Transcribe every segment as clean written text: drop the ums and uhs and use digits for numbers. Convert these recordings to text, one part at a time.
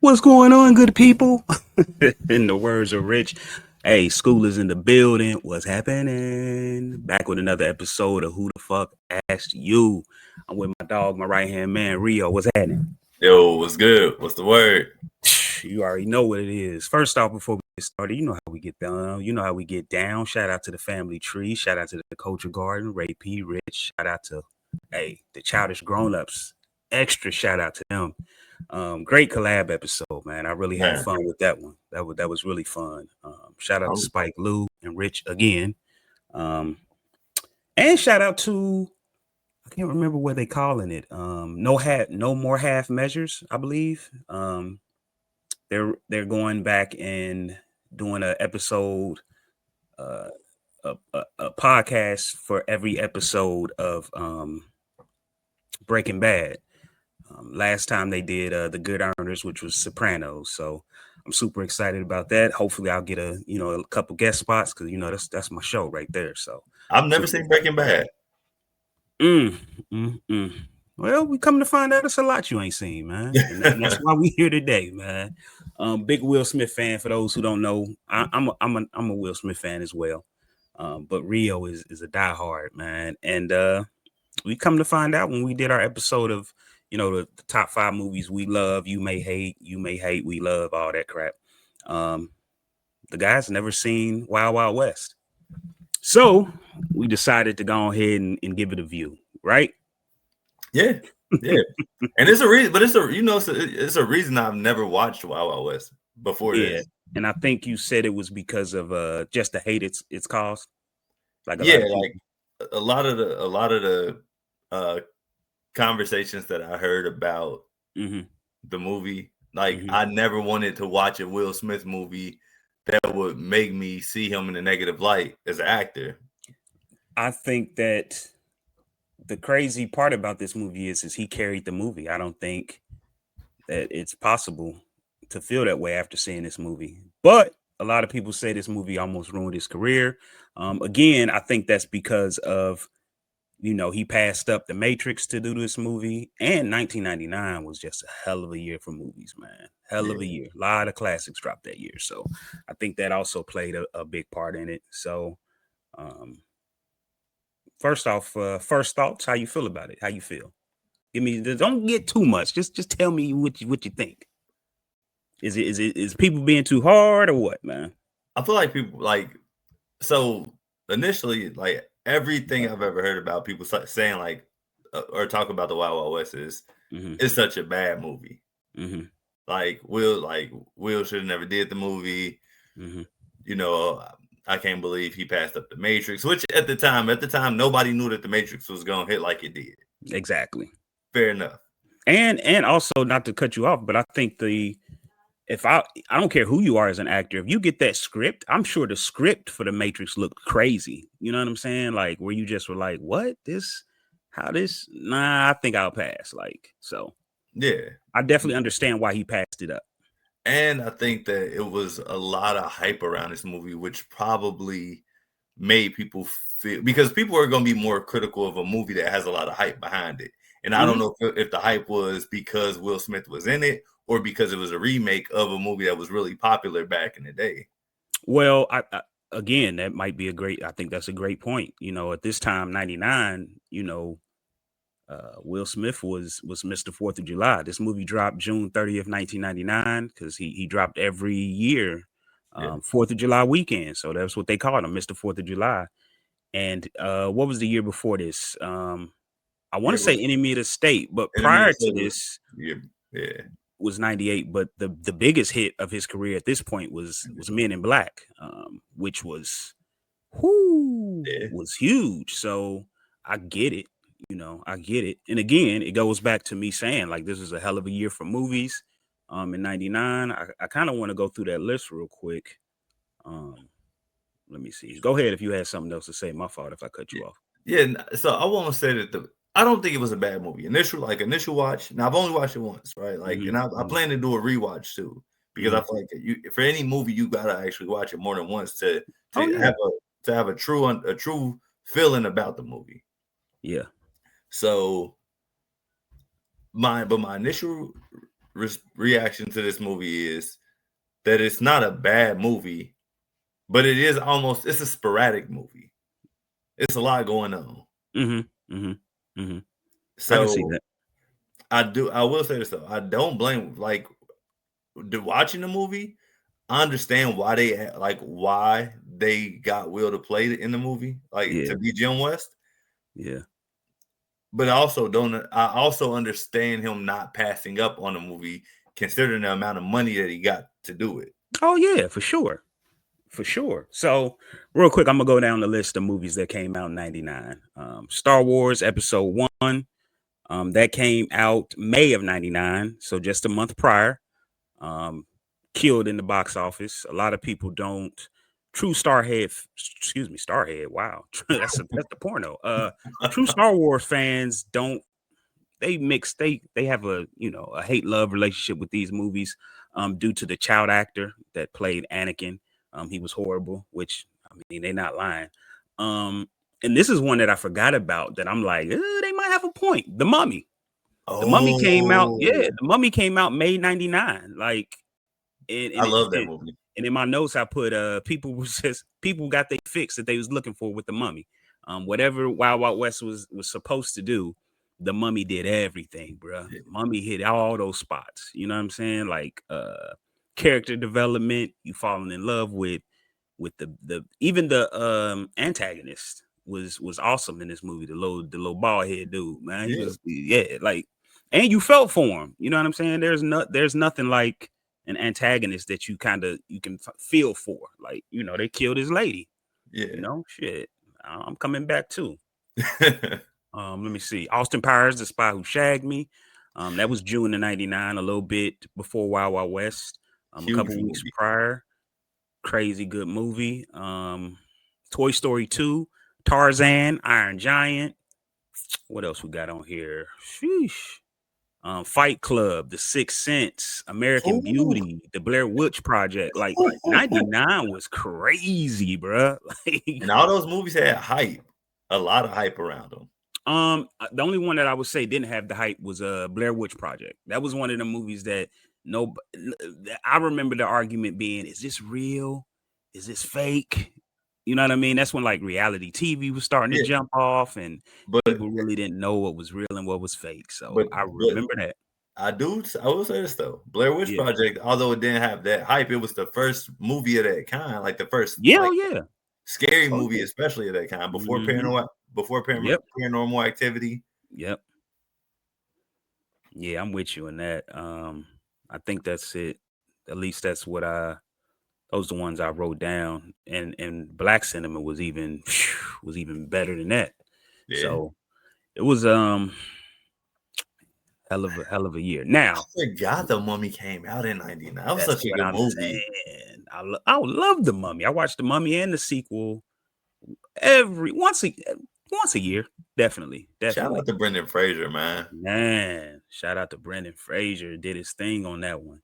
What's going on, good people? In the words of Rich, hey, Skool is in the building. What's happening? Back with another episode of Who the Fuck Asked You. I'm with my dog, my right hand man, Rio. What's happening? Yo, what's good? What's the word? You already know what it is. First off, before we get started, you know how we get down. You know how we get down. Shout out to the family tree. Shout out to the Culture Garden, Ray P. Rich. Shout out to the childish grown-ups. Extra shout out to them. Great collab episode, man. I really had fun with that one. That was really fun. Shout out to Spike Lou and Rich again. And shout out to, I can't remember what they calling it. No more half measures, I believe. They're going back and doing an episode, a podcast for every episode of Breaking Bad. Last time they did The Good Earners, which was Sopranos. So I'm super excited about that. Hopefully I'll get a couple guest spots because that's my show right there. So I've never seen Breaking Bad. Well, we come to find out it's a lot you ain't seen, man. And that's why we here today, man. Big Will Smith fan. For those who don't know, I'm a Will Smith fan as well. But Rio is a diehard, man. And we come to find out when we did our episode of the top 5 movies we love, you may hate, we love, all that crap. The guy's never seen Wild Wild West. So we decided to go ahead and give it a view, right? Yeah. And it's a reason, but it's a reason I've never watched Wild Wild West before this. And I think you said it was because of just the hate it's caused. Like a lot of the conversations that I heard about the movie, I never wanted to watch a Will Smith movie that would make me see him in a negative light as an actor. I think that the crazy part about this movie is he carried the movie. I don't think that it's possible to feel that way after seeing this movie. But a lot of people say this movie almost ruined his career. Again, I think that's because of he passed up The Matrix to do this movie, and 1999 was just a hell of a year for movies, man. Hell of a year. A lot of classics dropped that year. So I think that also played a big part in it. So first off, first thoughts, how you feel about it? How you feel? Give me, don't get too much. Just tell me what you think. Is people being too hard or what, man? I feel like people so initially, everything I've ever heard about people saying or talk about the Wild Wild West is it's such a bad movie. Will should have never did the movie. I can't believe he passed up The Matrix, which at the time nobody knew that The Matrix was gonna hit like it did. Exactly. Fair enough. And also, not to cut you off, but I think I don't care who you are as an actor, if you get that script, I'm sure the script for The Matrix looked crazy. You know what I'm saying? Like, where you just were like, what? Nah, I think I'll pass. So yeah, I definitely understand why he passed it up. And I think that it was a lot of hype around this movie, which probably made people feel, because people are going to be more critical of a movie that has a lot of hype behind it. And I don't know if the hype was because Will Smith was in it, or because it was a remake of a movie that was really popular back in the day. Well, again, that might be I think that's a great point. At this time, 99, Will Smith was Mr. 4th of July. This movie dropped June 30th, 1999, because he dropped every year, 4th of July weekend. So that's what they called him, Mr. 4th of July. And what was the year before this? I want to say Enemy of the State, but prior to this, was 98. But the biggest hit of his career at this point was Men in Black, which was huge. So I get it. I get it. And again, it goes back to me saying, this is a hell of a year for movies. In 99, I kind of want to go through that list real quick. Let me see. Go ahead if you had something else to say. My fault if I cut you off. Yeah, so I want to say that I don't think it was a bad movie. Initial watch. Now I've only watched it once, right? And I plan to do a rewatch too, because I feel like for any movie you gotta actually watch it more than once to have a true feeling about the movie. Yeah. So my initial reaction to this movie is that it's not a bad movie, but it's a sporadic movie. It's a lot going on. I can see that. I will say this though. I don't blame watching the movie. I understand why they got Will to play in the movie, to be Jim West. Yeah. But I also understand him not passing up on the movie, considering the amount of money that he got to do it. Oh yeah, for sure. For sure. So real quick, I'm gonna go down the list of movies that came out in 99. Star Wars Episode 1. That came out May of 99, so just a month prior. Killed in the box office. A lot of people don't. True Starhead. Wow, that's the porno. True Star Wars fans don't. They have a a hate-love relationship with these movies due to the child actor that played Anakin. He was horrible, which I mean they're not lying. And this is one that I forgot about that I'm like, they might have a point. The Mummy. The Mummy came out. Yeah, The Mummy came out May 99. I love that movie. And in my notes, I put people got their fix that they was looking for with The Mummy. Whatever Wild Wild West was supposed to do, The Mummy did everything, bro. Yeah. Mummy hit all those spots. You know what I'm saying? Like character development, you falling in love with the even the antagonist was awesome in this movie. The little bald head dude, man. He was and you felt for him. You know what I'm saying? There's nothing like an antagonist that you can feel for. Like, they killed his lady. Yeah. Shit. I'm coming back too. Let me see. Austin Powers, The Spy Who Shagged Me. That was June of 99, a little bit before Wild Wild West. A couple weeks prior. Crazy good movie. Toy Story 2, Tarzan, Iron Giant. What else we got on here? Sheesh. Fight Club, The Sixth Sense, American Beauty, The Blair Witch Project. 99 was crazy, bro. And all those movies had hype, a lot of hype around them. The only one that I would say didn't have the hype was Blair Witch Project. That was one of the movies that I remember the argument being, is this real? Is this fake? You know what I mean? That's when reality TV was starting to jump off, and people really didn't know what was real and what was fake. So I remember that. I will say this though, Blair Witch Project, although it didn't have that hype, it was the first movie of that kind, like the first scary movie, especially of that kind, before paranormal activity. Yep. Yeah, I'm with you in that. I think that's it. At least that's what those are the ones I wrote down, and black cinema was even better than that. Yeah. So it was hell of a year. Now I forgot The Mummy came out in 99. That was such a good movie. I love The Mummy. I watched The Mummy and the sequel once a year. Definitely. Shout out to Brendan Fraser, man. Shout out to Brendan Fraser. Did his thing on that one.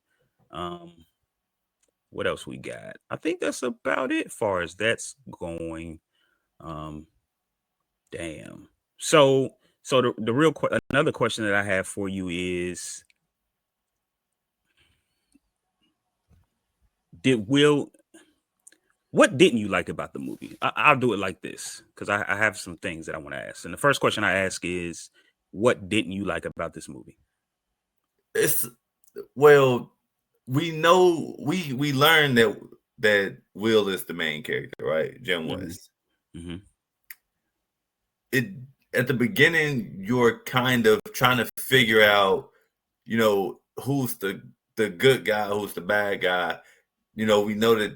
What else we got? I think that's about it as far as that's going. Damn. So the another question that I have for you is, what didn't you like about the movie? I'll do it like this because I have some things that I want to ask. And the first question I ask is, what didn't you like about this movie? We know we learned that Will is the main character, right? Jim West. Mm-hmm. At the beginning, you're kind of trying to figure out, who's the good guy, who's the bad guy. We know that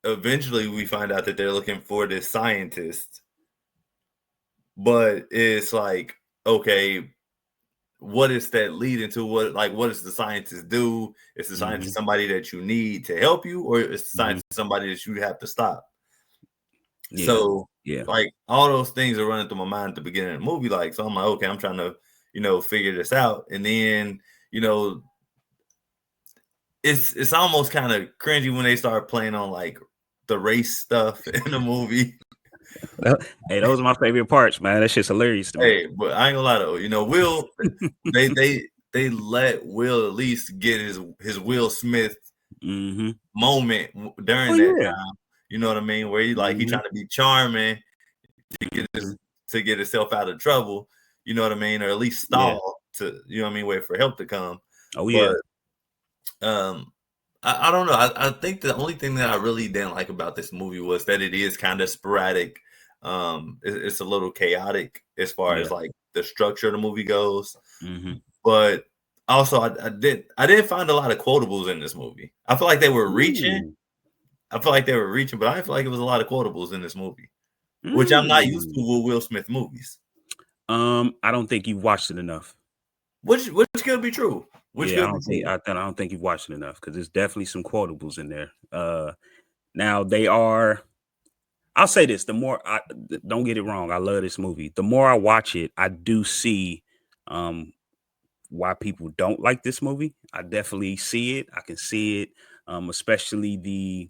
eventually we find out that they're looking for this scientist, but it's like, okay, what is that leading to? What does the scientist do? Is the scientist somebody that you need to help you, or is the scientist somebody that you have to stop? Yeah. So all those things are running through my mind at the beginning of the movie. So I'm like, okay, I'm trying to, figure this out. And then, it's almost kind of cringy when they start playing on the race stuff in the movie. Hey, those are my favorite parts, man. That shit's hilarious to me. Hey, but I ain't gonna lie though. Will, they they let Will at least get his Will Smith moment during that time. You know what I mean? Where he trying to be charming to get himself out of trouble. You know what I mean? Or at least stall to, you know what I mean, wait for help to come. Oh yeah. But I don't know. I think the only thing that I really didn't like about this movie was that it is kind of sporadic. It's a little chaotic as far as like the structure of the movie goes. But also, I didn't find a lot of quotables in this movie. I feel like they were reaching. But I didn't feel like it was a lot of quotables in this movie, which I'm not used to with Will Smith movies. I don't think you've watched it enough. Which could be true. I don't think you've watched it enough because there's definitely some quotables in there. Now they are. I'll say this: the more don't get it wrong, I love this movie. The more I watch it, I do see why people don't like this movie. I definitely see it. I can see it, especially the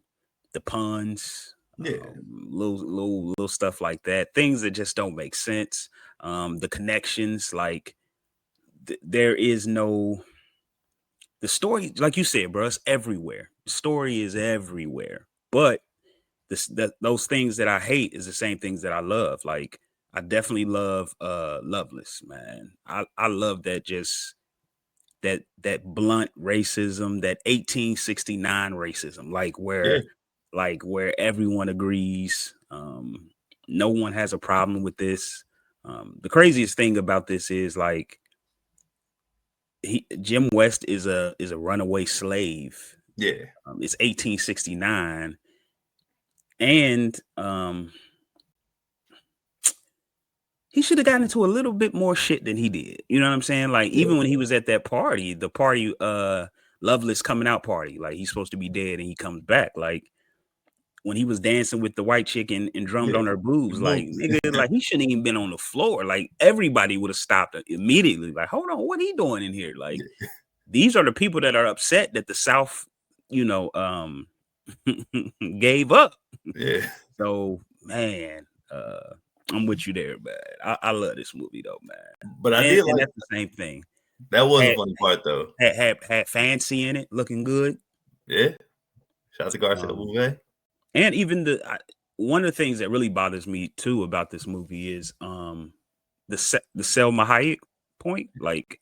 puns, little stuff like that. Things that just don't make sense. The connections, like there is no. The story, like you said, bro, it's everywhere. The story is everywhere, but those things that I hate is the same things that I love. Like I definitely love Loveless, man. I love that that blunt racism, that 1869 racism, like where everyone agrees. No one has a problem with this. The craziest thing about this is like Jim West is a runaway slave. Yeah. It's 1869. And he should have gotten into a little bit more shit than he did. You know what I'm saying? Like even when he was at that party, the party Loveless coming out party, like he's supposed to be dead and he comes back. Like when he was dancing with the white chick and drummed on her boobs, like nigga, like he shouldn't even been on the floor. Like everybody would have stopped immediately. Like, hold on, what he doing in here? Like these are the people that are upset that the South, you know, gave up. Yeah. So man, I'm with you there, man. I love this movie though, man. But I did like that's the same thing. That was a funny part though. Had Fancy in it, looking good. Yeah. Shout out to Garcia Bouvet. And even one of the things that really bothers me too about this movie is the Selma Hayek point. Like,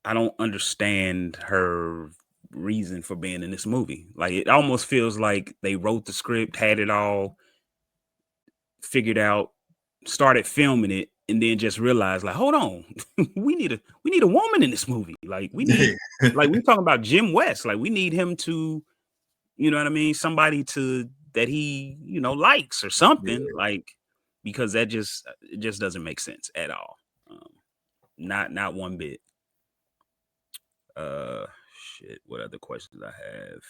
I don't understand her reason for being in this movie. Like, it almost feels like they wrote the script, had it all figured out, started filming it, and then just realized, like, hold on, we need a woman in this movie. Like, we need like we're talking about Jim West. Like, we need him to, you know what I mean, somebody that he, you know, likes or something. Like, because it just doesn't make sense at all. Not one bit. Shit. What other questions I have?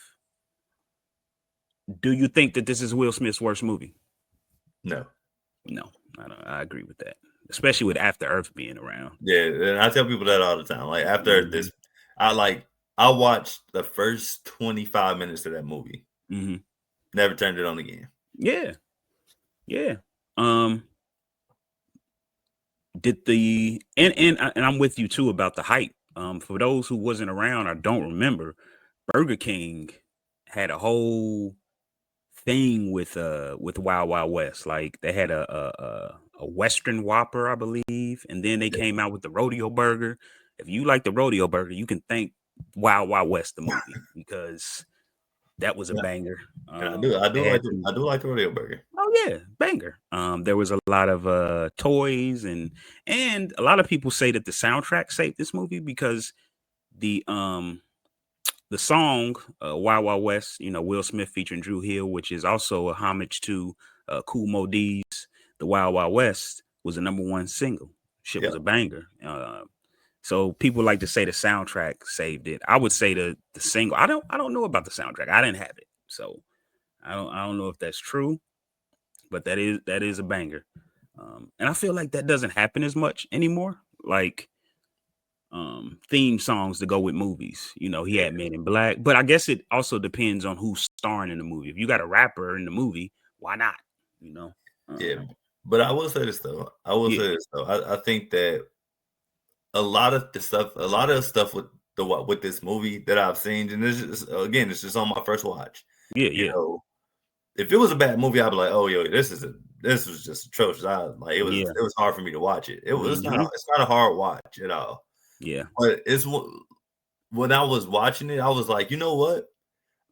Do you think that this is Will Smith's worst movie? No, I don't. I agree with that, especially with After Earth being around. Yeah, and I tell people that all the time. Like after this, I watched the first 25 minutes of that movie. Never turned it on again. Yeah. Did the and I'm with you too about the hype. For those who wasn't around or don't remember, Burger King had a whole thing with Wild Wild West. Like they had a Western Whopper, I believe, and then they came out with the Rodeo Burger. If you like the Rodeo Burger, you can thank Wild Wild West the movie because that was a banger. I do like the Rodeo Burger. Oh yeah, banger. There was a lot of toys and a lot of people say that the soundtrack saved this movie because the song Wild Wild West, you know, Will Smith featuring Drew Hill, which is also a homage to Kool Moe Dee's The Wild Wild West, was a #1 single. Shit was a banger. So people like to say the soundtrack saved it. I would say the single. I don't know about the soundtrack. I didn't have it, so I don't know if that's true, but that is a banger. And I feel like that doesn't happen as much anymore. Like theme songs to go with movies. You know, he had Men in Black, but I guess it also depends on who's starring in the movie. If you got a rapper in the movie, why not? You know. But I will say this though. I think that a lot of the stuff with this movie that I've seen, and it's just on my first watch. Yeah, You yeah, know, if it was a bad movie, I'd be like, oh, yo, this was just atrocious. It yeah. was hard for me to watch it. Mm-hmm. It's not a hard watch at all. Yeah. But when I was watching it, I was like, you know what?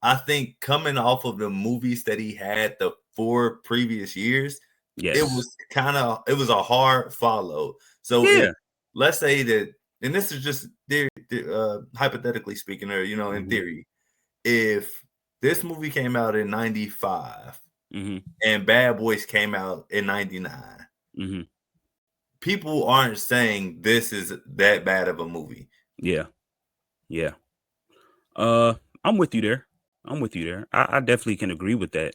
I think coming off of the movies that he had the 4 previous years, Yes. it was a hard follow. So if Yeah. let's say that, and this is just hypothetically speaking, or in Mm-hmm. theory, if this movie came out in 95 Mm-hmm. and Bad Boys came out in 99, Mm-hmm. people aren't saying this is that bad of a movie. Yeah. Yeah. Uh, I'm with you there. I'm with you there. I definitely can agree with that.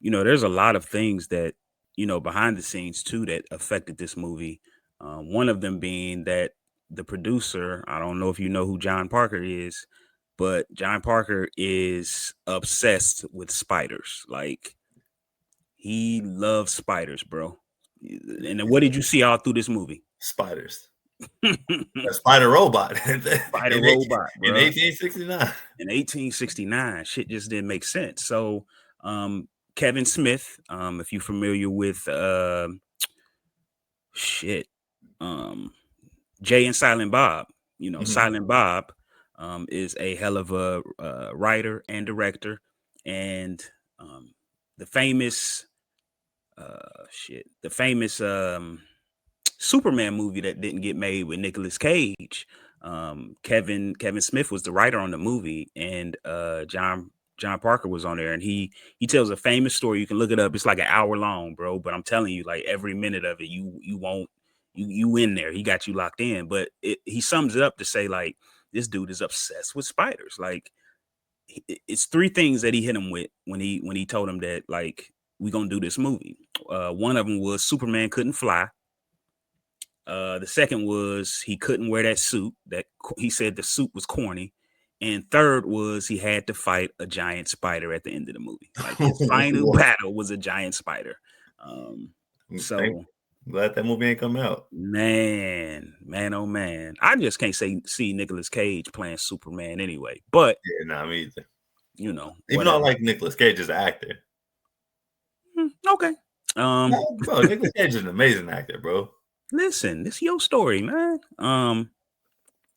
There's a lot of things that, behind the scenes too that affected this movie. One of them being that the producer, I don't know if you know who John Parker is, but John Parker is obsessed with spiders. Like he loves spiders, bro. And then what did you see all through this movie? Spiders. A spider robot Spider robot, in bro. 1869. In 1869, shit just didn't make sense. So, Kevin Smith, if you're familiar with shit, um, Jay and Silent Bob, Mhm. Silent Bob is a hell of a writer and director, and the famous the famous Superman movie that didn't get made with Nicolas Cage. Kevin Smith was the writer on the movie, and John Parker was on there, and he tells a famous story. You can look it up. It's like an hour long, bro. But I'm telling you, like every minute of it, you won't you in there. He got you locked in. But he sums it up to say like this dude is obsessed with spiders. Like it's 3 things that he hit him with when he told him that like we gonna do this movie. One of them was Superman couldn't fly. The second was he couldn't wear that suit. That he said the suit was corny. And third was he had to fight a giant spider at the end of the movie. Like his final battle was a giant spider. Um, Thank so Glad that movie ain't come out. man, oh man, I just can't see Nicolas Cage playing Superman anyway. But Yeah, nah, me either. Even though I whatever. like Nicolas Cage as an actor. Okay. No, bro, Nicolas Cage is an amazing actor, bro. Listen, this your story, man. I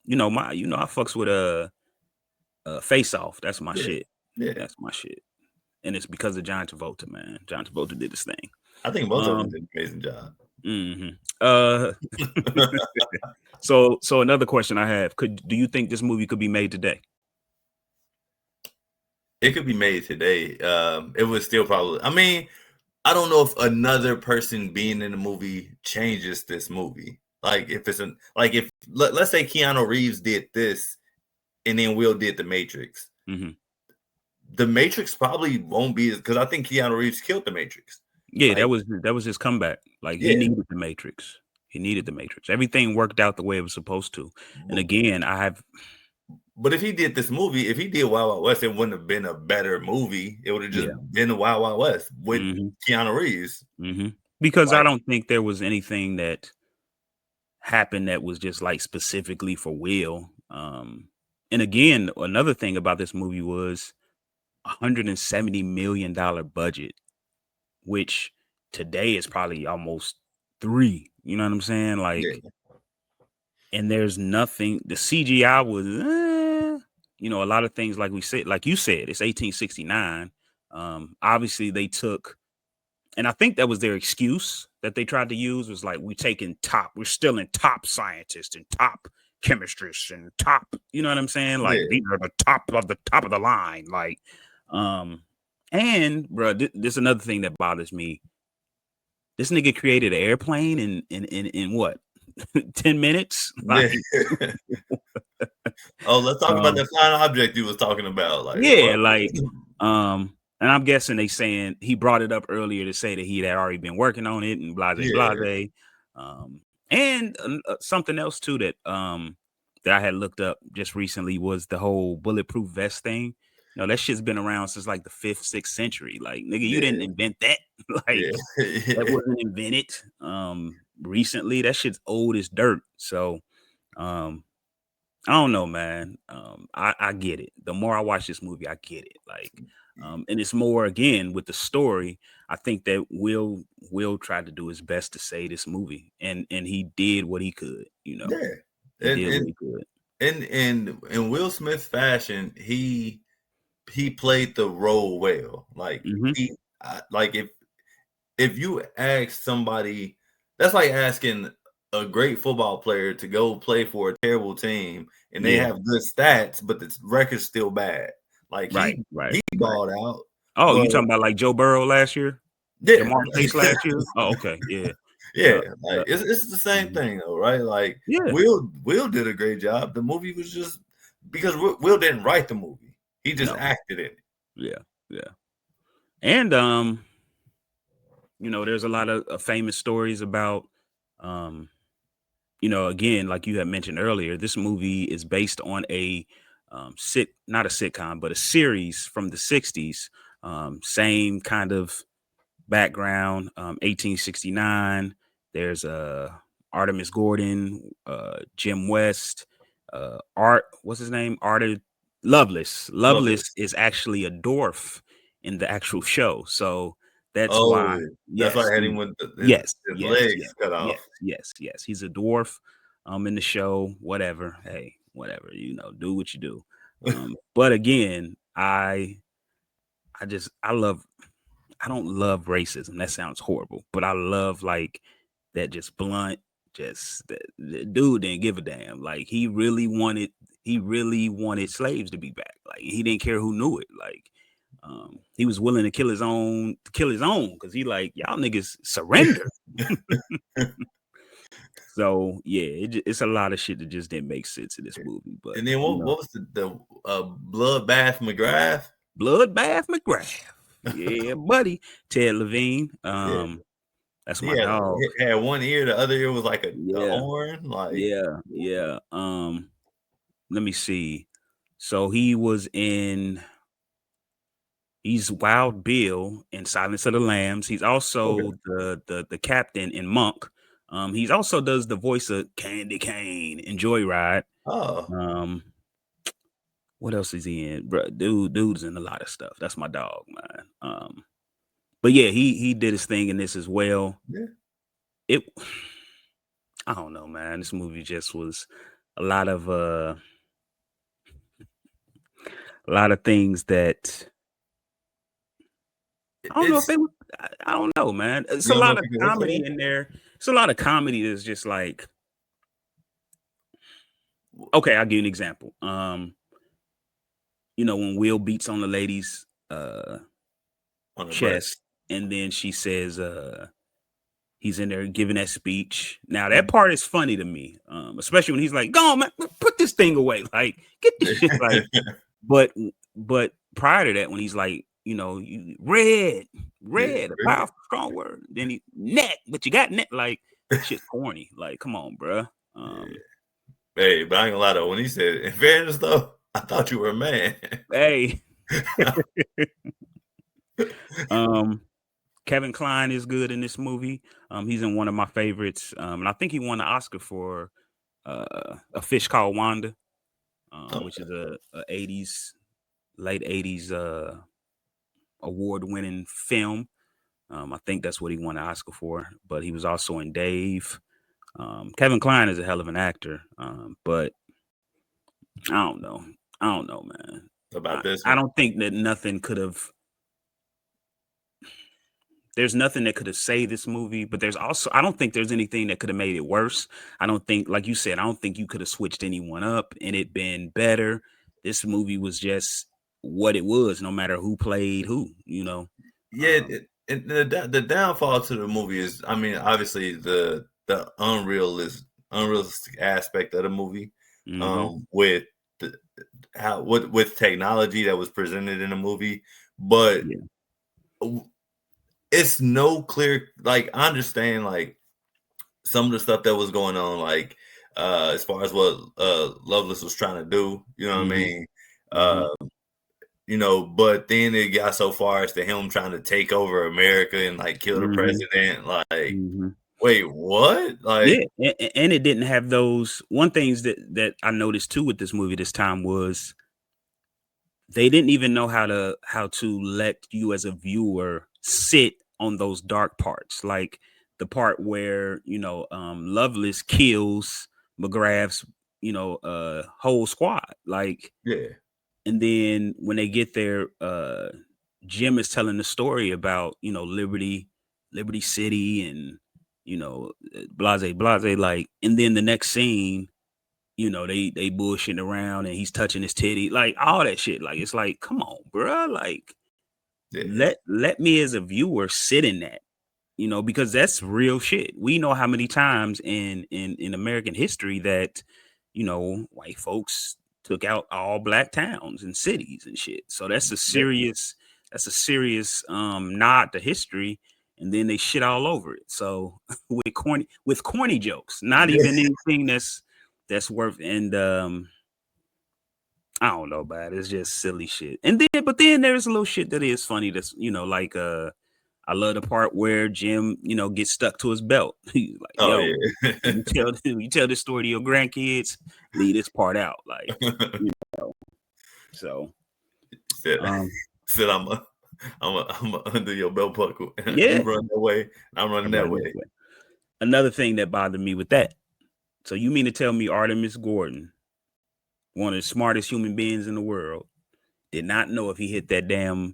fucks with Face Off. That's my Yeah, shit. yeah. That's my shit. And it's because of John Travolta, man. John Travolta did his thing. I think both of them did an amazing job. Mhm. Uh, so another question I have: do you think this movie could be made today? It could be made today. It would still probably. I mean, I don't know if another person being in the movie changes this movie. Like if if let's say Keanu Reeves did this, and then Will did The Matrix. Mhm. The Matrix probably won't be because I think Keanu Reeves killed The Matrix. Yeah, Like, that was his comeback. Like he yeah, needed the Matrix. He needed the Matrix. Everything worked out the way it was supposed to. And again, but if he did this movie, if he did Wild Wild West, it wouldn't have been a better movie. It would have just yeah. been the Wild Wild West with Mhm. Keanu Reeves. Mhm. Because I Like, don't think there was anything that happened that was just like specifically for Will. And again, another thing about this movie was $170 million budget, which today is probably almost 3. You know what I'm saying? yeah, Like, and there's nothing. The CGI was, a lot of things like we said, like you said, it's 1869. Obviously they took, and I think that was their excuse that they tried to use was like we're still in top scientists and top chemistrists and top, you know what I'm saying? Like yeah. these are the top of the line. Like, and bro, this is another thing that bothers me. This nigga created an airplane in what 10 minutes? Yeah. Like, Oh, let's talk about um, that flying object you was talking about. Like, yeah, what? like, and I'm guessing they saying he brought it up earlier to say that he had already been working on it and blase Yeah, blase. And something else too that I had looked up just recently was the whole bulletproof vest thing. That shit's been around since like the 5th, 6th century. Like, nigga, you yeah, didn't invent that. yeah, Like, that yeah. wasn't invented. recently. That shit's old as dirt. So I don't know, man. I get it. The more I watch this movie, I get it. Like, and it's more again with the story. I think that Will tried to do his best to save this movie, and he did what he could. You know, Yeah, he and did what and he could. in Will Smith fashion, he played the role well. Like Hmm. like if you ask somebody, that's like asking a great football player to go play for a terrible team and they Yeah. have good stats, but the record's still bad. Like Right. he Right. balled out, Oh, but you talking about like Joe Burrow last year? yeah, Jamar Chase last year? Oh, okay. Yeah. yeah, Yeah. like it's the same Mhm. thing though, right? Like Yeah. Will did a great job. The movie was just because Will didn't write the movie; he just No. acted in it. Yeah. Yeah. And there's a lot of famous stories about um again, like you had mentioned earlier, this movie is based on a not a sitcom, but a series from the 60s. Same kind of background, 1869. There's Artemis Gordon, Jim West, Art, what's his name? Lovelace. Lovelace Loveless. is actually a dwarf in the actual show. So that's why, Oh, that's why yes, I had him with yes, his yes, legs yes, cut yes, off. yes, yes. He's a dwarf in the show, whatever. Hey, whatever, do what you do. But again, I love I don't love racism. That sounds horrible, but I love like that just blunt, just the dude didn't give a damn. Like he really wanted slaves to be back. Like he didn't care who knew it. Like he was willing to kill his own because he like y'all niggas surrender. So yeah, it's a lot of shit that just didn't make sense in this movie. But And then what was the Bloodbath McGrath? Bloodbath McGrath, yeah, buddy, Ted Levine. Yeah, That's he my dog. had one ear, the other ear was like a Yeah, horn. Like yeah, yeah. Let me see. So he's Wild Bill in Silence of the Lambs. He's okay, also the captain in Monk. He's also does the voice of Candy Cane in Joyride. oh Um, what else is he in? Bro, dude's in a lot of stuff. That's my dog, man. But yeah, he did his thing in this as well. yeah, It I don't know, man. This movie just was a lot of things that I don't know if it's they would. I don't know, man. It's you a don't know lot if of you can work for comedy them. in there. It's a lot of comedy that's just like, okay, I'll give you an example. When Will beats on the lady's On the breast. chest, and then she says, he's in there giving that speech. Now that Mhm. part is funny to me, especially when he's like, "Go on, man, put this thing away. Like, get this shit." Like, but prior to that, when he's like, red, Yeah, a powerful, strong word. Then he net, but you got net. Like that shit's corny. Like, come on, bruh. yeah. Hey, but I ain't gonna lie though. When he said, "In fairness, though, I thought you were a man." Hey, um, Kevin Kline is good in this movie. He's in one of my favorites. And I think he won the Oscar for A Fish Called Wanda, which Okay. is a 80s, late 80s award-winning film. I think that's what he won an Oscar for, but he was also in Dave. Kevin Kline is a hell of an actor, but I don't know. I don't know, man. About this I one. don't think that there's nothing that could have saved this movie, but I don't think there's anything that could have made it worse. I don't think, like you said, I don't think you could have switched anyone up and it been better. This movie was just what it was, no matter who played who. Yeah, Um, and the downfall to the movie is, I mean, obviously the unrealistic aspect of the movie, mhm. with the, how with technology that was presented in the movie, but Yeah. it's no clear. Like I understand, like some of the stuff that was going on, like as far as what Loveless was trying to do, you know what I Mhm. mean? Mhm. Uh, but then it got so far as to him trying to take over America and like kill the Mhm. president. Like Mhm. Wait, what? Yeah, Like, and it didn't have those one things that I noticed too with this movie this time was they didn't even know how to let you as a viewer sit on those dark parts, like the part where Loveless kills McGrath's whole squad, like, yeah, and then when they get there, Jim is telling the story about Liberty City, and blase blase, like, and then the next scene, they bullshitting around and he's touching his titty, like all that shit. Like, it's like, come on, bro. Like, yeah, let me as a viewer sit in that, because that's real shit. We know how many times in American history that, white folks took out all black towns and cities and shit. So yeah. that's a serious nod to history. And then they shit all over it. So with corny jokes, not even anything that's worth. And I don't know, but it's just silly shit. And then, but then there's a little shit that is funny. That's like I love the part where Jim, gets stuck to his belt. He's like, Oh "Yo, yeah. you tell this story to your grandkids, leave this part out." Like, so, said, um, said I'm under your belt buckle. yeah, You run that way, and I'm running I'm that running way. this way. Another thing that bothered me with that. So you mean to tell me Artemis Gordon, one of the smartest human beings in the world, did not know if he hit that damn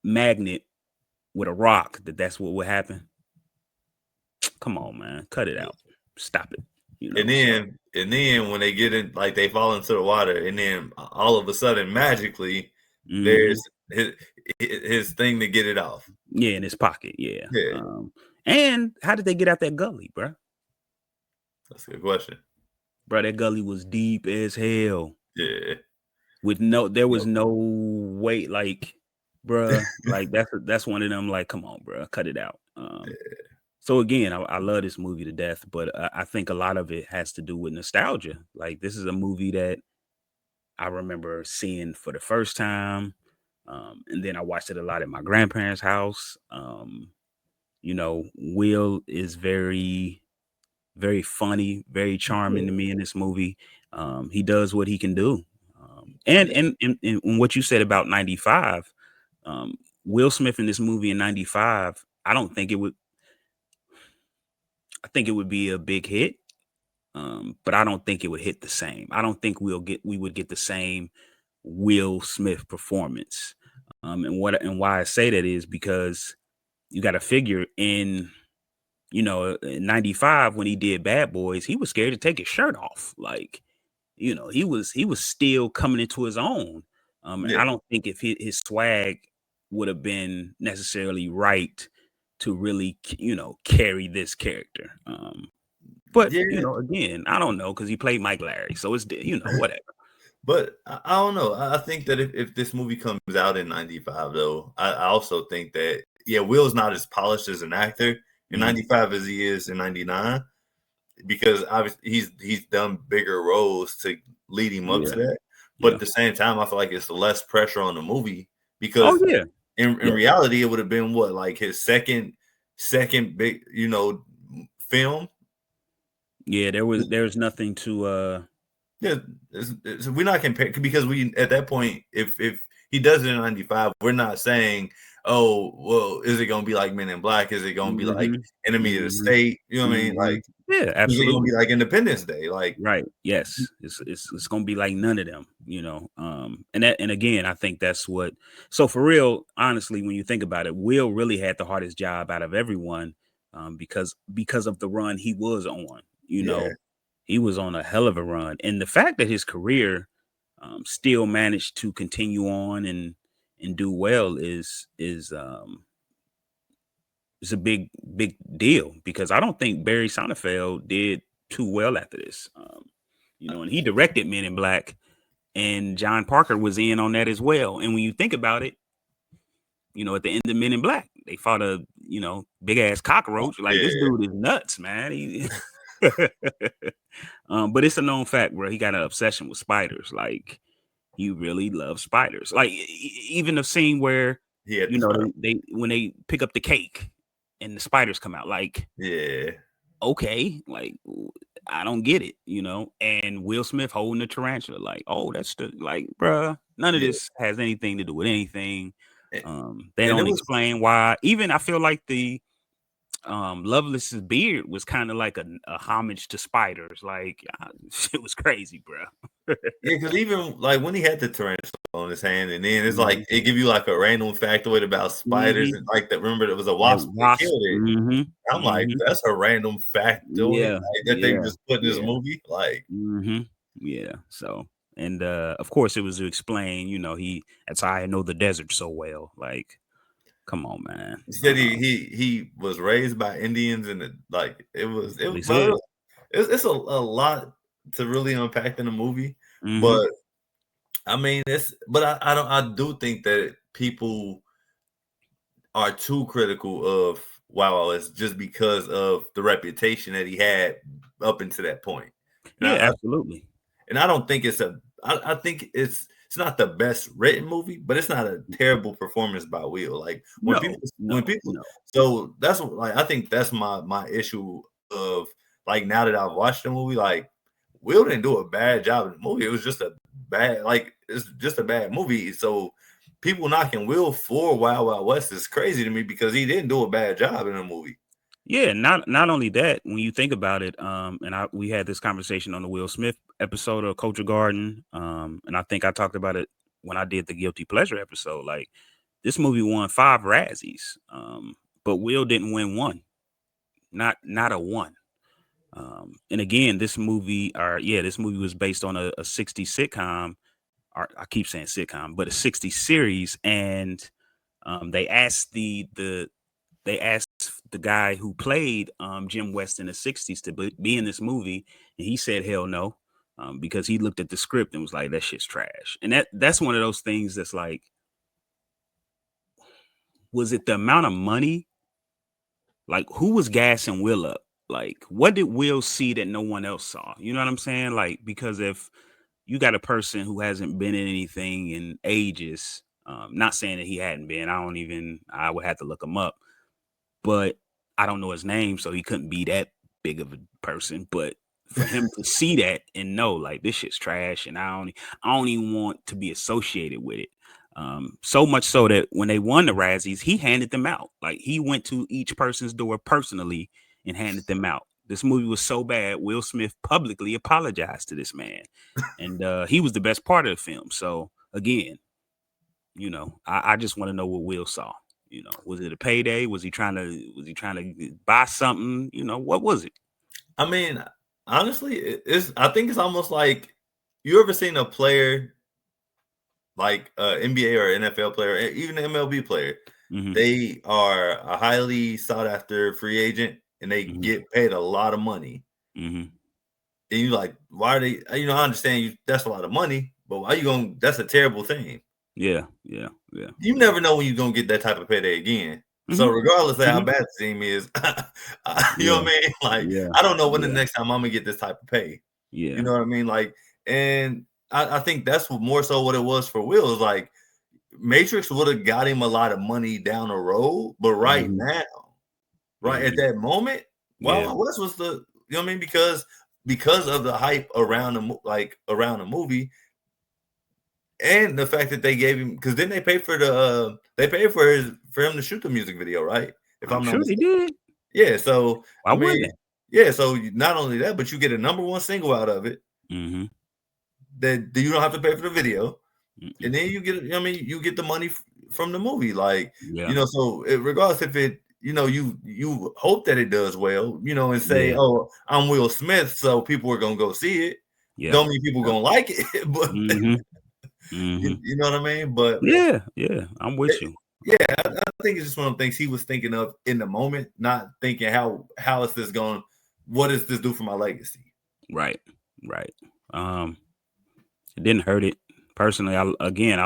magnet with a rock that's what would happen? Come on, man, cut it out, stop it. And So. then when they get in, like they fall into the water, and then all of a sudden, magically, Mm-hmm. there's his thing to get it off. Yeah, in his pocket. Yeah. Yeah, And how did they get out that gully, bro? that's a good question. Bro, that gully was deep as hell. Yeah, There was Yep. no way, like, bruh, like that's one of them. Like, come on, bruh, cut it out. So again, I love this movie to death, but I think a lot of it has to do with nostalgia. Like, this is a movie that I remember seeing for the first time, and then I watched it a lot at my grandparents' house. Will is very, very funny, very charming to me in this movie. He does what he can do. And, yeah, and what you said about 95, Will Smith in this movie in 95, I think it would be a big hit. But I don't think it would hit the same. I don't think we would get the same Will Smith performance. And why I say that is because you got to figure in in 95 when he did Bad Boys, he was scared to take his shirt off. Like, he was still coming into his own. And I yeah, don't think if his swag would have been necessarily right to really, carry this character. But yeah. again, I don't know because he played Mike Larry, so it's whatever. But I don't know. I think that if this movie comes out in '95, though, I also think that Will's not as polished as an actor in Mhm. '95 as he is in '99, because obviously he's done bigger roles to lead him up to Yeah, that. But yeah. at the same time, I feel like it's less pressure on the movie, Oh because yeah, in yeah, reality, it would have been what, like his second big film. yeah. There's nothing to. Yeah, we're not comparing, because we, at that point, if he does it in '95, we're not saying, oh well, is it gonna be like Men in Black? Is it gonna be like Mhm, Enemy of the mhm, State? You know what I mean? mhm. Like, Yeah, is it gonna absolutely. be like Independence Day? Like, Right. Yes. It's gonna be like none of them, and again, I think that's what. So for real, honestly, when you think about it, Will really had the hardest job out of everyone, because of the run he was on. yeah, He was on a hell of a run, and the fact that his career still managed to continue on and do well is a big deal, because I don't think Barry Sonnenfeld did too well after this. And he directed Men in Black, and John Parker was in on that as well. And when you think about it, at the end of Men in Black, they fought a big ass cockroach. Like, this yeah, dude is nuts, man. But it's a known fact, bro. He got an obsession with spiders. Like, he really loves spiders. Like, even the scene where he had the spider. they when they pick up the cake and the spiders come out. Like, Yeah. okay, like I don't get it, And Will Smith holding the tarantula, like, oh, that's like, bruh, none of Yeah. this has anything to do with anything. They And it don't was explain why. Even I feel like the Loveless's beard was kind of like a homage to spiders. Like, it was crazy, bro. Yeah, because even like when he had the tarantula on his hand, and then it's like Mhm. it give you like a random factoid about spiders, Mhm. and like that. Remember, there was a That wasp that wasp. killed it. Mhm. I'm like, Mhm. that's a random factoid Yeah. like, that they Yeah. just put in this Yeah. movie. Like, Yeah. So, and of course, it was to explain. That's how I know the desert so well. Like, come on, man. he said he was raised by Indians, and like That's what he but said. it's a lot to really unpack in the movie. Hmm. But I mean, I do think that people are too critical of Wow West just because of the reputation that he had up until that point. And Yeah, I absolutely. and I don't think I think it's not the best written movie, but it's not a terrible performance by Will. Like No, when no, people no. so that's like I think that's my issue of like now that I've watched the movie, like Will didn't do a bad job in the movie. It was just it's just a bad movie. So people knocking Will for Wild Wild West is crazy to me because he didn't do a bad job in the movie. Yeah, not only that, when you think about it, and we had this conversation on the Will Smith episode of Culture Garden, and I think I talked about it when I did the Guilty Pleasure episode. Like, this movie won 5 Razzies, but Will didn't win one, not a one. And again, this movie was based on a 60 sitcom, or I keep saying sitcom, but a 60 series, and they asked they asked the guy who played Jim West in the 60s to be in this movie, and he said hell no, because he looked at the script and was like, that shit's trash. And that's one of those things that's like, was it the amount of money? Like, who was gassing Will up? Like, what did Will see that no one else saw? You know what I'm saying? Like, because if you got a person who hasn't been in anything in ages, not saying that he hadn't been, I would have to look him up, but I don't know his name, so he couldn't be that big of a person. But for him to see that and know, like, this shit's trash, and I don't even want to be associated with it. So much so that when they won the Razzies, he handed them out. Like, he went to each person's door personally and handed them out. This movie was so bad, Will Smith publicly apologized to this man, and he was the best part of the film. So again, I just want to know what Will saw. Was it a payday? Was he trying to buy something? What was it? I mean, honestly, I think it's almost like you ever seen a player like NBA or NFL player, even an MLB player, Mm-hmm. they are a highly sought after free agent and they Mm-hmm. get paid a lot of money. Mm-hmm. And you like, why are they? I understand that's a lot of money, but why you going? That's a terrible thing. Yeah. You never know when you're gonna get that type of payday again. So Mm-hmm. regardless of how Mm-hmm. bad the team is, you know Yeah. what I mean? Like, Yeah. I don't know when the Yeah. next time I'm gonna get this type of pay. Yeah. You know what I mean? Like, and I think that's more so what it was for Will. Is like Matrix would have got him a lot of money down the road, but right Mm-hmm. now, right at Mm-hmm. that moment, Yeah. Wild West was the you know what I mean because of the hype around around the movie and the fact that they gave him because then they paid for they paid for him to shoot the music video, right? If I'm I'm not sure they mistaken. did. Yeah, so Why I mean, wouldn't yeah, so not only that, but you get a #1 single out of it they? Mm-hmm. that you don't have to pay for the video. And Mm-mm. then you get, I mean, you get the money from the movie, like Yeah. So regardless if it, you hope that it does well, and say, Yeah. oh, I'm Will Smith, so people are gonna go see it. Yeah. Don't mean people gonna like it, but Mm-hmm. Mm-hmm. you know what I mean. But Yeah. Yeah. I'm with you. yeah, I think it's just one of the things he was thinking of in the moment, not thinking how is this going, what does this do for my legacy? Right. Right. It didn't hurt it. Personally, I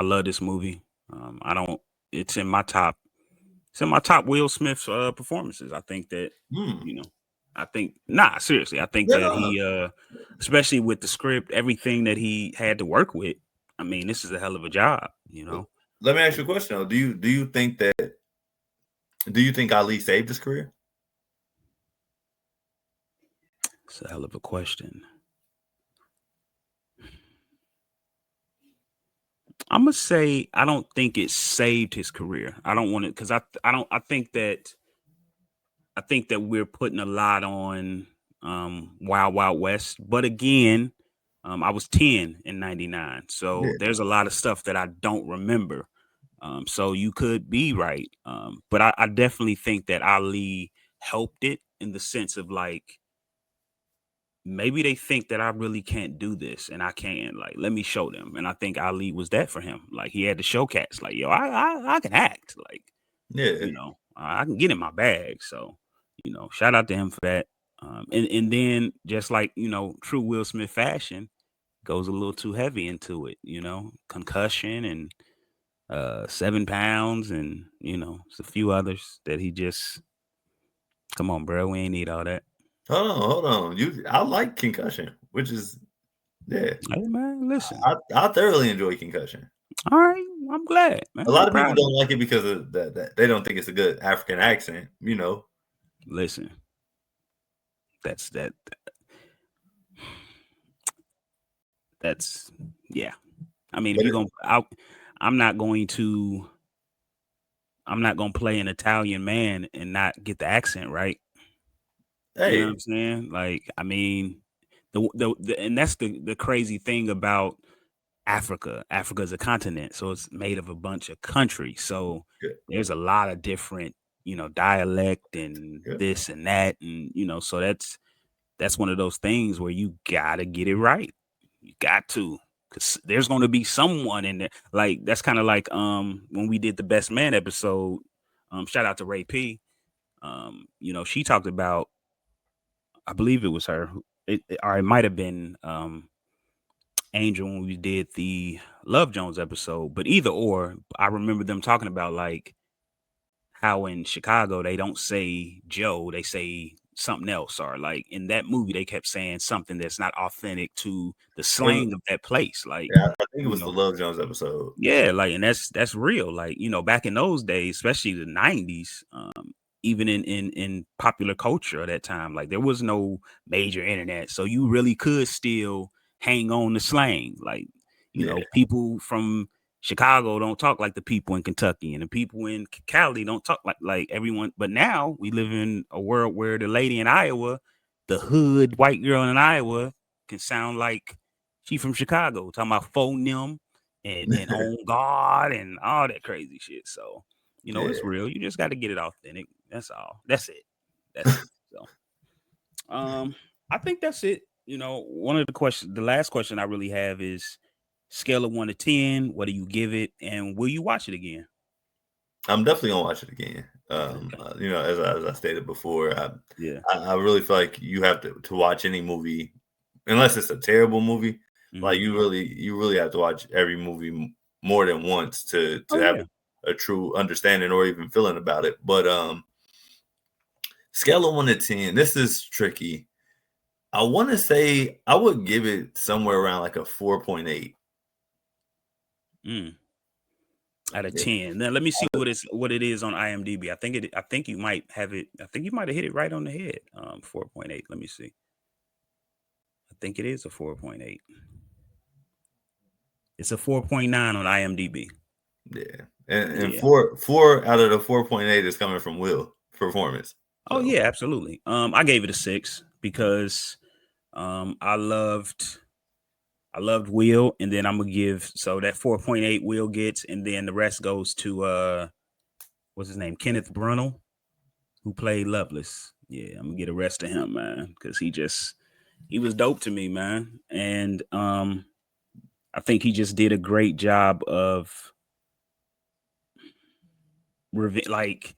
love this movie. I don't. It's in my top. It's in my top Will Smith performances. I think that Hmm. you know. I think seriously. I think Yeah, that no. he, especially with the script, everything that he had to work with. I mean, this is a hell of a job. Let me ask you a question though. Do you think that Do you think Ali saved his career? It's a hell of a question. I'm gonna say I don't think it saved his career. I don't want it because I think that we're putting a lot on Wild Wild West. But again, I was 10 in 99. So there's a lot of stuff that I don't remember. So you could be right. But I definitely think that Ali helped it in the sense of like, maybe they think that I really can't do this and I can. Like, let me show them. And I think Ali was that for him. Like, he had to show cats, like, yo, I can act. Like, Yeah. I can get in my bag. So, shout out to him for that. And then just like, true Will Smith fashion, goes a little too heavy into it, concussion and 7 pounds and, it's a few others that he just, come on, bro. We ain't need all that. Hold on. I like Concussion, which is, yeah. Hey, man, listen. I thoroughly enjoy Concussion. All right. I'm glad, man. A lot of people don't like it because of that. They don't think it's a good African accent, Listen, that's yeah. I mean, if you're gonna, I'm not going to play an Italian man and not get the accent right. Hey. You know what I'm saying? Like, I mean, and that's the crazy thing about Africa. Africa is a continent, so it's made of a bunch of countries. So there's a lot of different, dialect and this and that, and so that's one of those things where you gotta get it right. You got to, because there's going to be someone in there. Like, that's kind of like when we did the Best Man episode. Shout out to Ray P. She talked about, I believe it was her, or it might have been Angel when we did the Love Jones episode. But either or, I remember them talking about like how in Chicago they don't say Joe, they say something else, or like in that movie they kept saying something that's not authentic to the slang of that place. Like, yeah, I think it was the Love Jones episode. Yeah, like, and that's real. Like, back in those days, especially the 90s, even in popular culture at that time, like there was no major internet, so you really could still hang on to slang. Like, people from Chicago don't talk like the people in Kentucky, and the people in Cali don't talk like everyone. But now we live in a world where the lady in Iowa, the hood white girl in Iowa, can sound like she from Chicago, talking about phoneme and on God and all that crazy shit. So, it's real. You just got to get it authentic. That's all. That's it. So, I think that's it. One of the last question I really have is scale of 1 to 10. What do you give it? And will you watch it again? I'm definitely gonna watch it again. As I stated before, I really feel like you have to watch any movie, unless it's a terrible movie. Mm-hmm. Like you really have to watch every movie more than once to have a true understanding or even feeling about it. But scale of 1 to 10, this is tricky. I want to say I would give it somewhere around like a 4.8. Out of 10. Now let me see what it is on IMDb. I think you might have it. I think you might have hit it right on the head. 4.8. Let me see. I think it is a 4.8. It's a 4.9 on IMDb. Yeah. And 4 out of the 4.8 is coming from Will performance. So. Oh yeah, absolutely. I gave it a 6 because I loved Will, and then I'm gonna give so that 4.8 Will gets, and then the rest goes to what's his name, Kenneth Branagh, who played Loveless. Yeah, I'm gonna get the rest of him, man, because he was dope to me, man, and I think he just did a great job of like,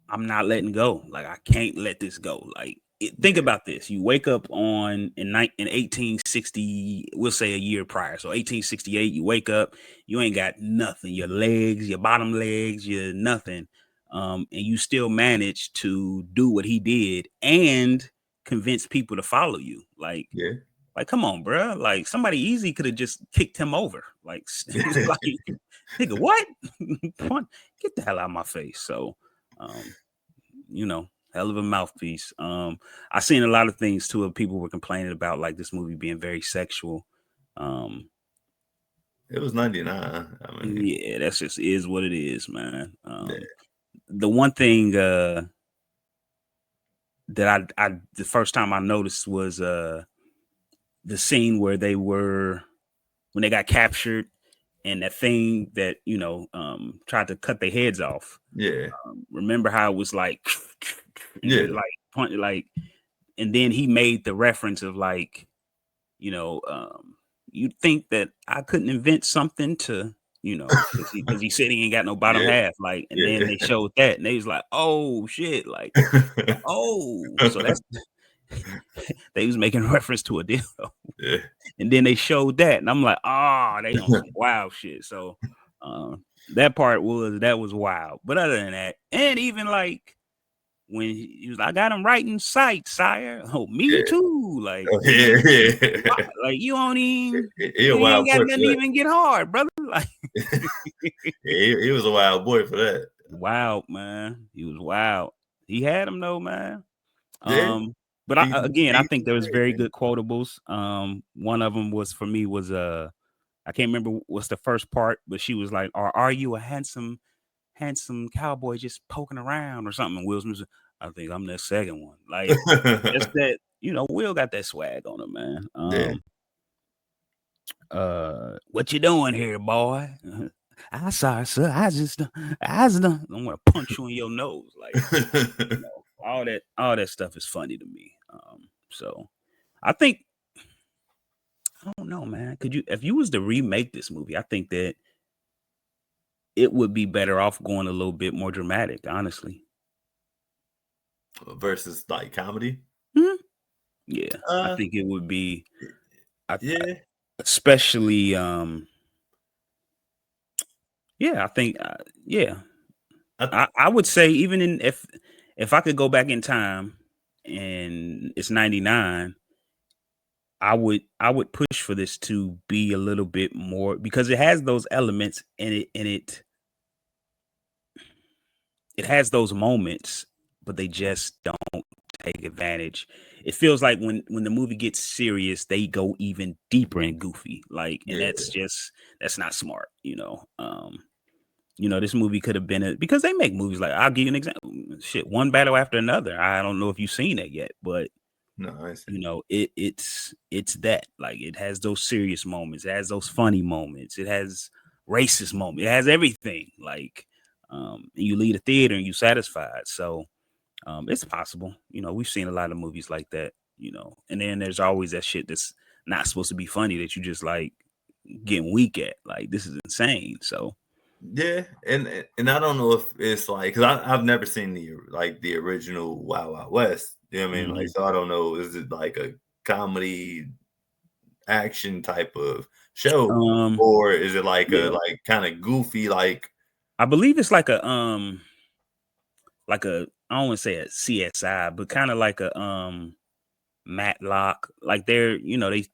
I'm not letting go. Like, I can't let this go. Like, think about this. You wake up in 1860, we'll say a year prior. So 1868, you wake up, you ain't got nothing. Your legs, your bottom legs, you're nothing. And you still manage to do what he did and convince people to follow you. Like, Like, come on, bro. Like, somebody easy could have just kicked him over. Like, like nigga, what? Get the hell out of my face. So, you know, hell of a mouthpiece. I seen a lot of things too of people were complaining about like this movie being very sexual. It was 99. I mean, Yeah, that's just is what it is, man. yeah. The one thing that I the first time I noticed was the scene where they were when they got captured and that thing that tried to cut their heads off. Yeah. Remember how it was like Yeah. like and then he made the reference of like you'd think that I couldn't invent something to because he said he ain't got no bottom Yeah. half, like, and then they showed that and they was like, oh shit, like, oh, so that's they was making reference to a dildo. Yeah. And then they showed that, and I'm like, oh, they on some wild shit. So that part was wild. But other than that, and even like when he was like, I got him right in sight, sire. Oh, me too. Like, like you don't even you ain't got nothing to even get hard, brother. Like he was a wild boy for that. Wild, man. He was wild. He had him though, man. Yeah. But I think there was very good quotables. One of them was for me was I can't remember what's the first part, but she was like, "Or are you a handsome cowboy just poking around or something?" And Will Smith said, I think I'm that second one. Like that's that, Will got that swag on him, man. What you doing here, boy? I'm sorry, sir. I just I'm gonna punch you in your nose. Like all that stuff is funny to me. So I think I don't know, man. Could you, if you was to remake this movie, I think that it would be better off going a little bit more dramatic, honestly. Versus like comedy. Hmm? Yeah, I think it would be. Yeah, especially. Yeah, I think. Yeah, I would say even if I could go back in time and it's 99. I would push for this to be a little bit more because it has those elements and it has those moments, but they just don't take advantage. It feels like when the movie gets serious, they go even deeper and goofy. Like, and that's not smart, this movie could have been because they make movies like, I'll give you an example. Shit, One Battle After Another. I don't know if you've seen it yet, but no, I see. It's that, like, it has those serious moments, it has those funny moments, it has racist moments, it has everything. Like, and you leave the theater and you satisfied. So it's possible. We've seen a lot of movies like that. And then there's always that shit that's not supposed to be funny that you just like getting weak at. Like, this is insane. So yeah, and I don't know if it's like, because I've never seen the original Wild Wild West. You know what I mean? Like, so I don't know. Is it like a comedy action type of show, or is it like a kind of goofy? Like, I believe it's like a I don't want to say a CSI, but kind of like a Matlock. Like they're they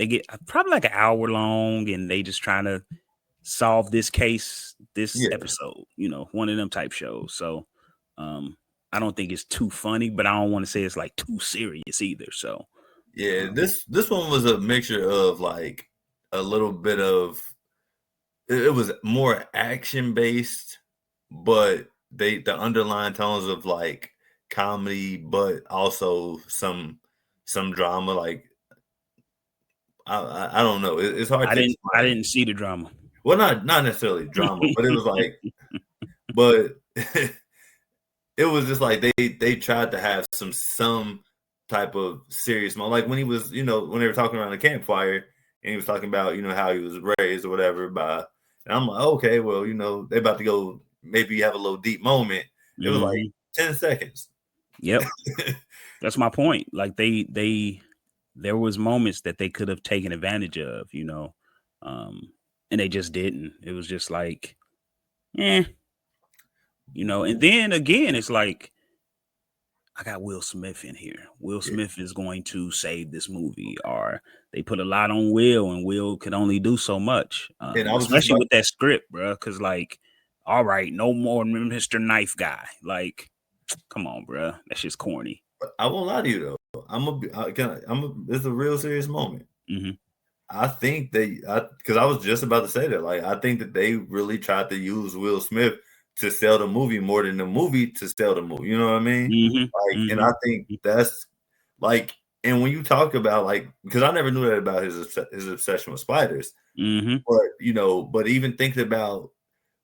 get probably like an hour long, and they just trying to solve this case this episode. One of them type shows. So I don't think it's too funny, but I don't want to say it's like too serious either. So yeah, this one was a mixture of like a little bit of it was more action based, but the underlying tones of like comedy, but also some drama. Like, I don't know. It's hard to explain. I didn't see the drama. Well, not necessarily drama, but it was like, but it was just like they tried to have some type of serious moment. Like when he was, when they were talking around the campfire and he was talking about, how he was raised or whatever by, and I'm like, okay, well, they about to go maybe have a little deep moment. It was like 10 seconds. Yep. That's my point. Like there was moments that they could have taken advantage of, and they just didn't. It was just like, and then again, it's like I got Will Smith in here. Will Smith is going to save this movie, or they put a lot on Will, and Will could only do so much, And I was just especially about, with that script, bro. Because like, all right, no more Mr. Knife Guy. Like, come on, bro, that's just corny. I won't lie to you though. It's a real serious moment. Mm-hmm. I think because I was just about to say that. Like, I think that they really tried to use Will Smith to sell the movie more than the movie to sell the movie. You know what I mean? Mm-hmm. Like, and I think Mm-hmm. that's like, and when you talk about like, because I never knew that about his obsession with spiders, Mm-hmm. but even thinking about,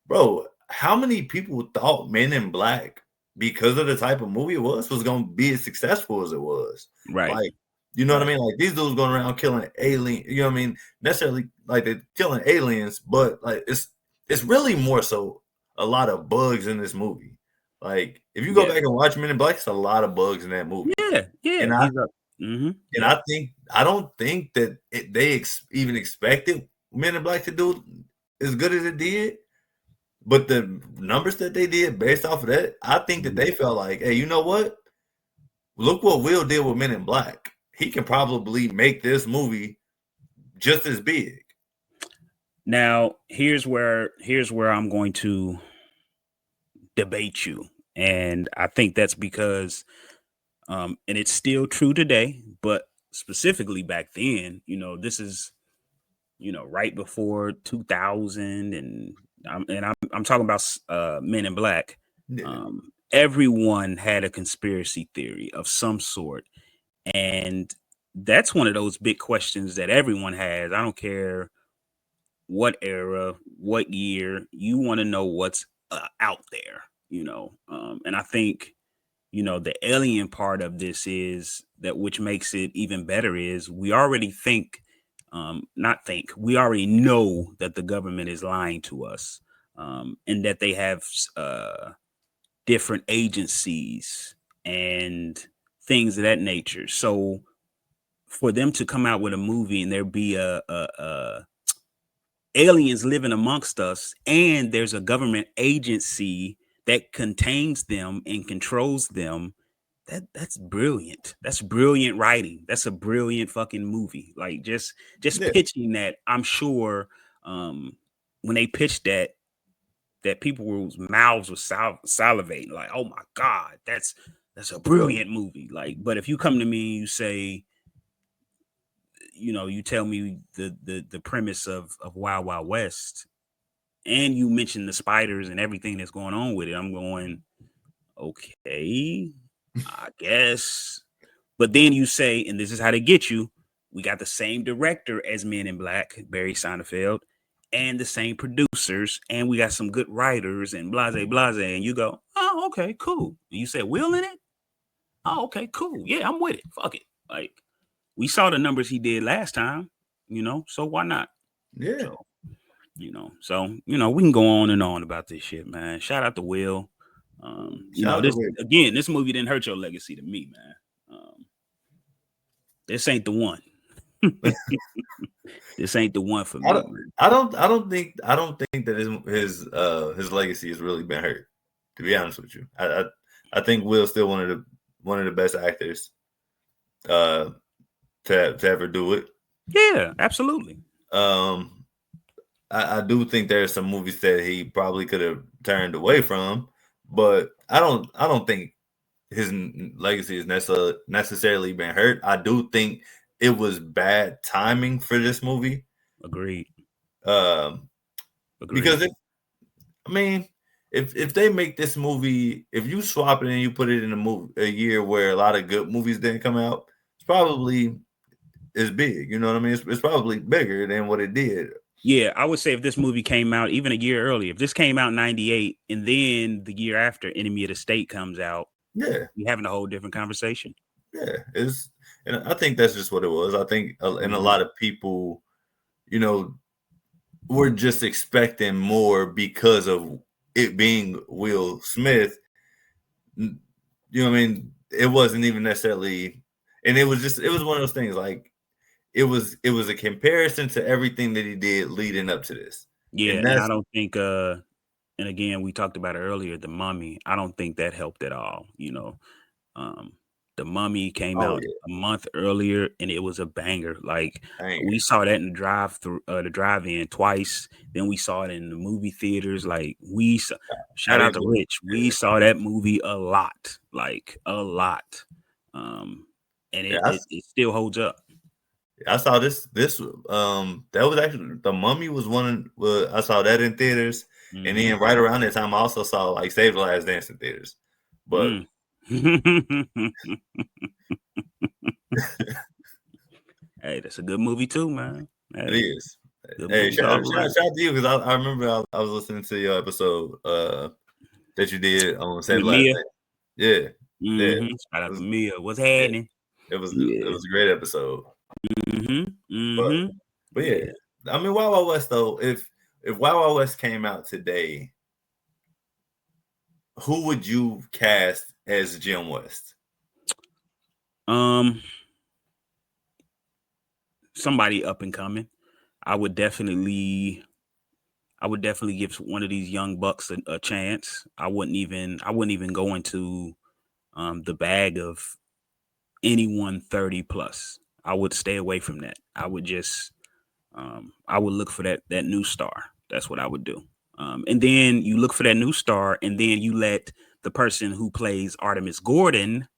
bro, how many people thought Men in Black, because of the type of movie it was going to be as successful as it was? Right. Like, you know right. what I mean? Like, these dudes going around killing aliens, you know what I mean? Necessarily like they're killing aliens, but like it's really more so a lot of bugs in this movie. Like, if you go back and watch Men in Black, it's a lot of bugs in that movie. Yeah, And he's up. I don't think that they even expected Men in Black to do as good as it did. But the numbers that they did based off of that, I think that they felt like, hey, you know what? Look what Will did with Men in Black. He can probably make this movie just as big. Now, here's where I'm going to debate you, and I think that's because, and it's still true today, but specifically back then, this is, right before 2000, and I'm talking about Men in Black. Yeah. Everyone had a conspiracy theory of some sort, and that's one of those big questions that everyone has. I don't care what era, what year, you want to know what's out there, and I think, the alien part of this is that, which makes it even better, is we already think, not think, we already know that the government is lying to us, and that they have different agencies and things of that nature. So for them to come out with a movie and there be a aliens living amongst us, and there's a government agency that contains them and controls them, that's brilliant. That's brilliant writing. That's a brilliant fucking movie. Like, just Yeah. pitching that, I'm sure, when they pitched that people's mouths were salivating, like, oh my god, that's a brilliant movie. Like, but if you come to me and you say, you tell me the premise of Wild Wild West, and you mention the spiders and everything that's going on with it, I'm going, okay, I guess. But then you say, and this is how they get you, we got the same director as Men in Black, Barry Sonnenfeld, and the same producers, and we got some good writers and blase blase, and you go, oh, okay, cool. And you say Will in it? Oh, okay, cool. Yeah, I'm with it. Fuck it. Like, we saw the numbers he did last time, so why not? Yeah. So we can go on and on about this shit, man. Shout out to Will. This movie didn't hurt your legacy to me, man. This ain't the one. This ain't the one for me. I don't think that his legacy has really been hurt. To be honest with you, I think Will's still one of the best actors to ever do it. Yeah, absolutely. I do think there are some movies that he probably could have turned away from, but I don't think his legacy has necessarily been hurt. I do think it was bad timing for this movie. Agreed. Because if they make this movie, if you swap it and you put it in a year where a lot of good movies didn't come out, it's probably as big. You know what I mean? It's probably bigger than what it did. Yeah, I would say if this movie came out even a year earlier, if this came out in 98 and then the year after Enemy of the State comes out, yeah, we're having a whole different conversation. Yeah, and I think that's just what it was. I think, and a lot of people, were just expecting more because of it being Will Smith. You know what I mean? It wasn't even necessarily, and it was one of those things. Like, it was a comparison to everything that he did leading up to this. Yeah, and I don't think and again, we talked about it earlier, The Mummy, I don't think that helped at all, The Mummy came Oh out yeah, a month earlier, and it was a banger. Like we banger. saw that in the drive-in twice. Then we saw it in the movie theaters. Like shout I out didn't to do Rich. We saw that movie a lot, like a lot. Um, and yeah, it still holds up. I saw this that was actually the Mummy was one. I saw that in theaters, and Mm-hmm. then right around that time, I also saw like Save the Last Dance in theaters. But Mm. Hey, that's a good movie too, man. it Hey, is. good Hey, movies all shout around. out to you because I remember I was listening to your episode that you did on Save With the Last Mia. Dance. Yeah, yeah, Mm-hmm. Shout out to was, Mia. What's yeah, happening? it Yeah. was a great episode. Mm-hmm. But Mm-hmm. but yeah, Yeah. I mean Wild Wild West though. If Wild Wild West came out today, who would you cast as Jim West? Um, Somebody up and coming. I would definitely give one of these young bucks a chance. I wouldn't even go into the bag of anyone 30 plus. I would stay away from that. I would look for that new star. That's what I would do. And then you look for that new star, and then you let the person who plays Artemis Gordon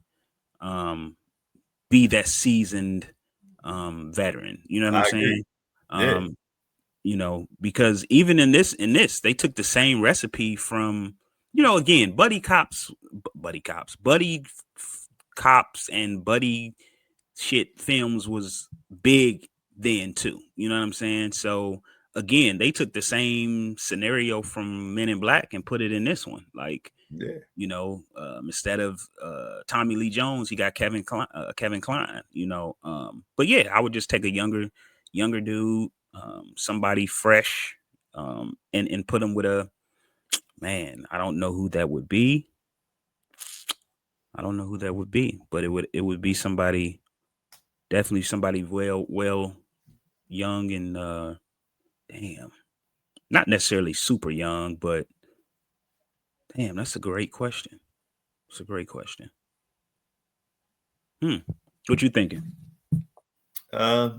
um, be that seasoned veteran. You know what I'm I agree. saying? Yeah, Because even in this, they took the same recipe from, again, buddy cops, and buddy shit films was big then too. You know what I'm saying? So again, they took the same scenario from Men in Black and put it in this one. Like, yeah. instead of Tommy Lee Jones, he got Kevin Kline. But yeah, I would just take a younger dude, somebody fresh, and put him with a man. I don't know who that would be. But it would be somebody, definitely somebody well young and damn, not necessarily super young, but damn, that's a great question. It's a great question. What you thinking? Uh,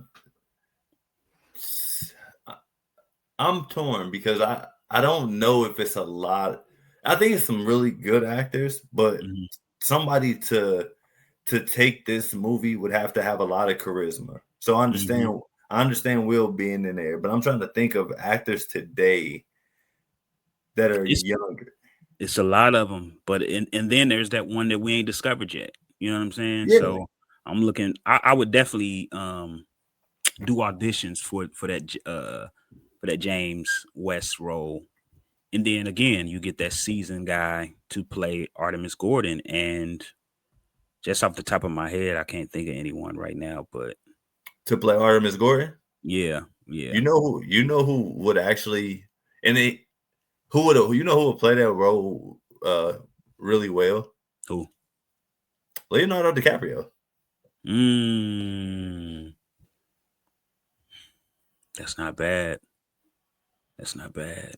I'm torn because I don't know if it's a lot. I think it's some really good actors, but Mhm. somebody to take this movie would have to have a lot of charisma. So Mhm. I understand Will being in there, but I'm trying to think of actors today that are It's younger. it's a lot of them, but and then there's that one that we ain't discovered yet. You know what I'm saying? Yeah, So I'm looking. I would definitely do auditions for that James West role, and then again you get that seasoned guy to play Artemis Gordon. And just off the top of my head, I can't think of anyone right now, but to play Artemis Gordon. yeah, yeah. You know who would actually and they who would play that role really well? Who? Leonardo DiCaprio. Mm, that's not bad. That's not bad.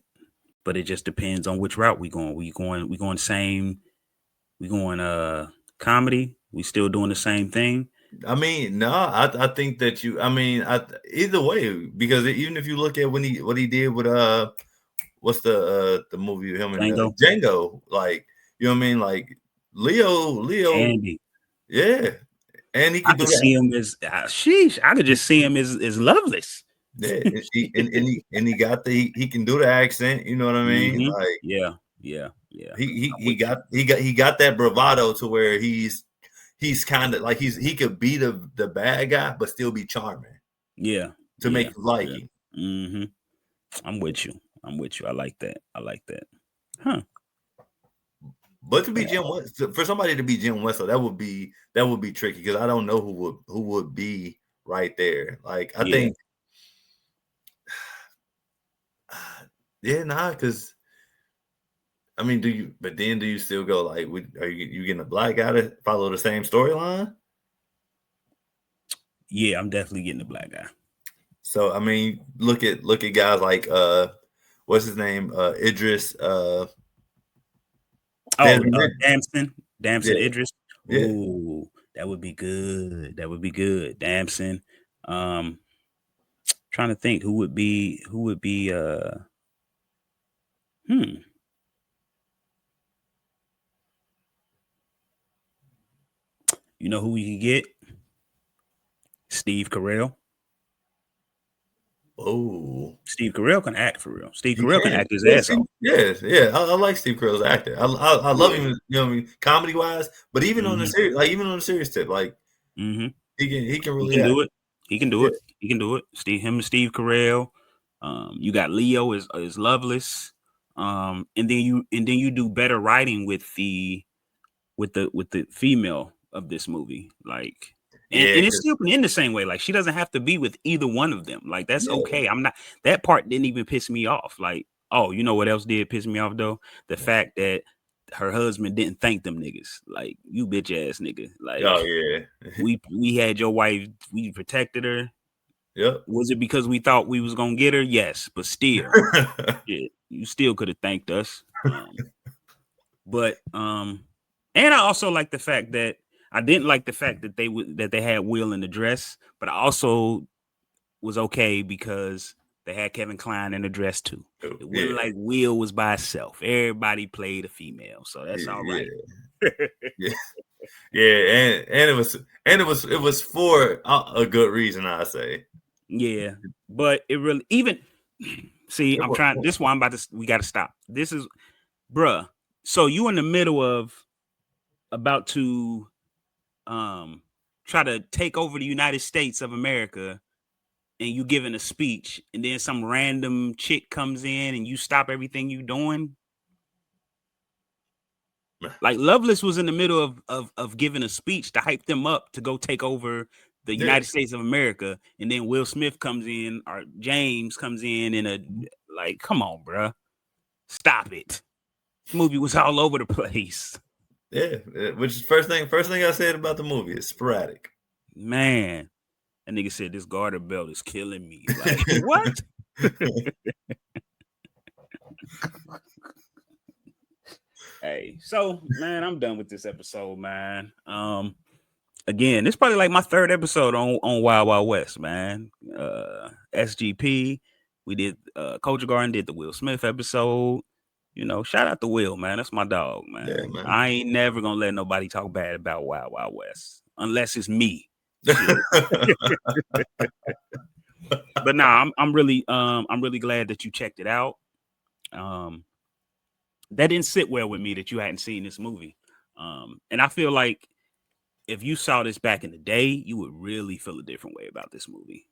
But it just depends on which route we going. We going comedy. We still doing the same thing. I mean, no, I think that either way, because even if you look at what he did with what's the movie with him and Django, Django, like you know what I mean, like Leo, Andy. yeah, and he I could do could see that. him as sheesh. I could just see him as Loveless. Yeah, and he got he can do the accent. You know what I mean? Mm-hmm. Like Yeah, yeah, yeah. he I'm he with you. got he got that bravado to where he's kind of like he could be the bad guy but still be charming Yeah, to yeah, make you like yeah. him. Mm-hmm. I'm with you. I like that. Huh. But to be Yeah. Jim West, for somebody to be Jim West, so that would be tricky because I don't know who would be right there. Like I Yeah. think, yeah, nah, because I mean, do you? But then do you still go like, are you getting a black guy to follow the same storyline? Yeah, I'm definitely getting the black guy. So I mean, look at guys like what's his name, Idris, Oh, Desmond Idris. Damson Yeah, Idris. Yeah. Ooh, that would be good. That would be good. Damson. Trying to think who would be hmm. You know who we could get? Steve Carell. Oh, Steve Carell can act for real. Steve he Carell can can. act his Yeah, ass see, off. yes, yeah. I like Steve Carell's actor. I love Yeah. him, you know, what I mean, comedy wise. But even on the Mm-hmm. serious, like even on the serious tip, like Mm-hmm. he can He really can act. do it. He can do Yeah, it. He can do it. Him and Steve Carell. You got Leo is Loveless. And then you do better writing with the female of this movie. Like, yeah, and it's still in the same way. Like, she doesn't have to be with either one of them. Like, that's yeah. okay. I'm not that part didn't even piss me off. Like, oh, you know what else did piss me off though? The fact that her husband didn't thank them niggas. Like, you bitch ass nigga. Oh Like, yeah. we had your wife, we protected her. Yep. Was it because we thought we was gonna get her? Yes, but still, shit, you still could have thanked us. But and I also like the fact that I didn't like the fact that they had Will in the dress, but I also was okay because they had Kevin Kline in the dress too. It Yeah, wasn't like Will was by himself. Everybody played a female, so that's all yeah, right. yeah, yeah, and it was for a good reason, I say. Yeah, but it really even see. I'm trying. This one I'm about to. We got to stop. This is, bruh. So you in the middle of about to try to take over the United States of America, and you giving a speech, and then some random chick comes in and you stop everything you doing. Like Loveless was in the middle of giving a speech to hype them up to go take over the Yeah, United States of America, and then Will Smith comes in or James comes in a like, come on, bruh. Stop it. This movie was all over the place. yeah. Which is first thing I said about the movie is sporadic. Man, that nigga said this garter belt is killing me. Like, what? Hey, so man, I'm done with this episode, man. Again, it's probably like my third episode on Wild Wild West, man. SGP, we did Culture Garden did the Will Smith episode. You know, shout out to Will, man. That's my dog, man. Yeah, man. I ain't never gonna let nobody talk bad about Wild Wild West unless it's me. But nah, I'm really glad that you checked it out. That didn't sit well with me that you hadn't seen this movie. And I feel like if you saw this back in the day, you would really feel a different way about this movie.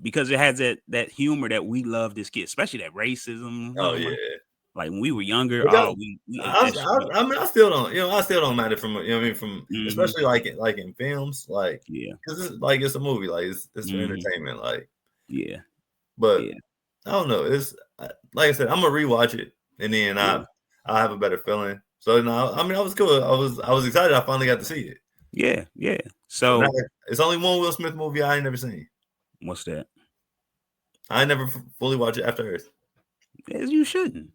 Because it has that humor that we love this kid, especially that racism Oh humor. yeah. Like when we were younger, Because we ate that shit up. I mean, I still don't, I still don't matter from, I mean, from especially like in films, like, Yeah, because it's a movie, like it's for Mhm. entertainment, like, yeah, but yeah, I don't know, it's like I said, I'm gonna rewatch it, and then yeah, I'll have a better feeling. So no, I mean, I was cool. I was excited. I finally got to see it. yeah, yeah. But now, So it's only one Will Smith movie I ain't never seen. what's that? I ain't never fully watched it After Earth. As you shouldn't.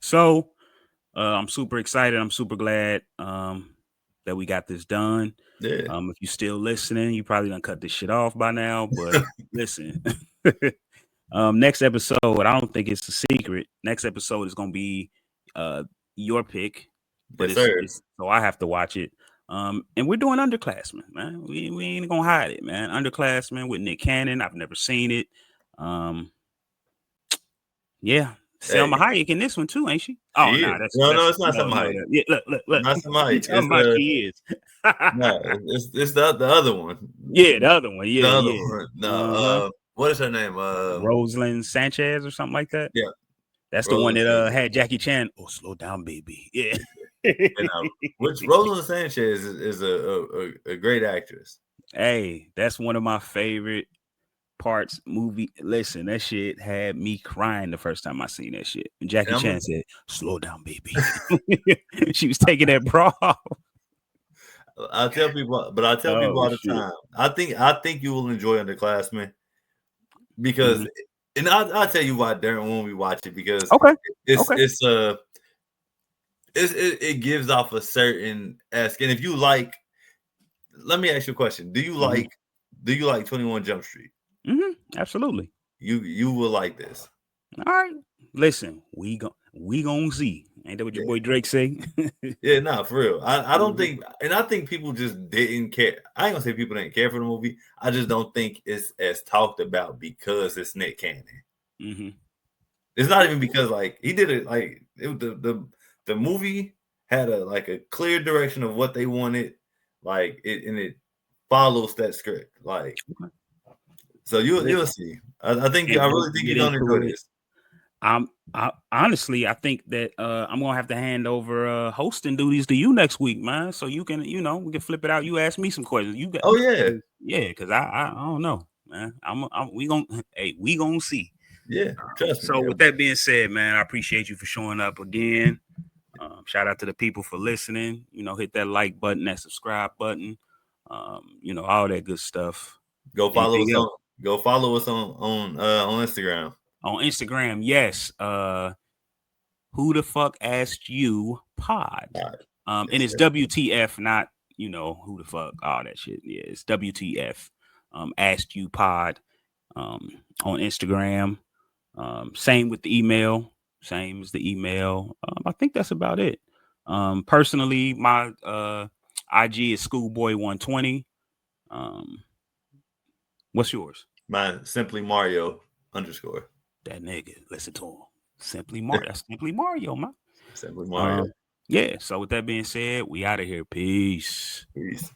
So I'm super excited. I'm super glad that we got this done. Yeah. If you're still listening, you probably done cut this shit off by now. But listen, next episode, I don't think it's a secret. Next episode is gonna be your pick, but Yes, sir. it's so I have to watch it. And we're doing Underclassmen, man. We ain't gonna hide it, man. Underclassmen with Nick Cannon. I've never seen it. Yeah. Selma Hey, Hayek in this one too, ain't she? she Oh, nah, is. that's No, it's not no, Salma no. Hayek. Yeah, look. Not Salma You Hayek. talking It's about she is? no, it's the other one. Yeah, the other one. The Yeah, other yeah. one. No, what is her name? Rosalind Sanchez or something like that. Yeah, That's the one Roland that Sanchez. had Jackie Chan. Oh, slow down, baby. Yeah. And, which Roland Sanchez is a great actress. Hey, that's one of my favorite parts movie. Listen, that shit had me crying the first time I seen that shit. And Jackie Chan said, "Slow down, baby." She was taking that bra off. I tell people all the time. I think you will enjoy Underclassmen because, and I'll tell you why, Darren, when we watch it, because Okay. it's it gives off a certain esque. And if you like, let me ask you a question: Do you like 21 Jump Street? Absolutely. You will like this. All right. Listen, we gonna see. Ain't that what your boy Drake say? Yeah, nah, for real. I don't think, and I think people just didn't care. I ain't gonna say people didn't care for the movie. I just don't think it's as talked about because it's Nick Cannon. It's not even because like he did it like the movie had a clear direction of what they wanted, like it follows that script. Like so you'll see. I really think you're gonna enjoy this. Honestly, I think that I'm gonna have to hand over hosting duties to you next week, man. So you can, we can flip it out. You ask me some questions. You got because I don't know, man. We gonna see. Yeah, trust me. So with that being said, man, I appreciate you for showing up again. Shout out to the people for listening. Hit that like button, that subscribe button. All that good stuff. Go follow us on Instagram. On Instagram, yes. Who the fuck asked you pod? And it's WTF, not who the fuck, all that shit. Yeah, it's WTF. Asked you pod. On Instagram. Same with the email. Same as the email. I think that's about it. Personally, my IG is Skoolboi120. What's yours? Mine Simply Mario _ That nigga, listen to him. Simply Mario. That's Simply Mario, man. Simply Mario. Yeah. So with that being said, we out of here. Peace. Peace.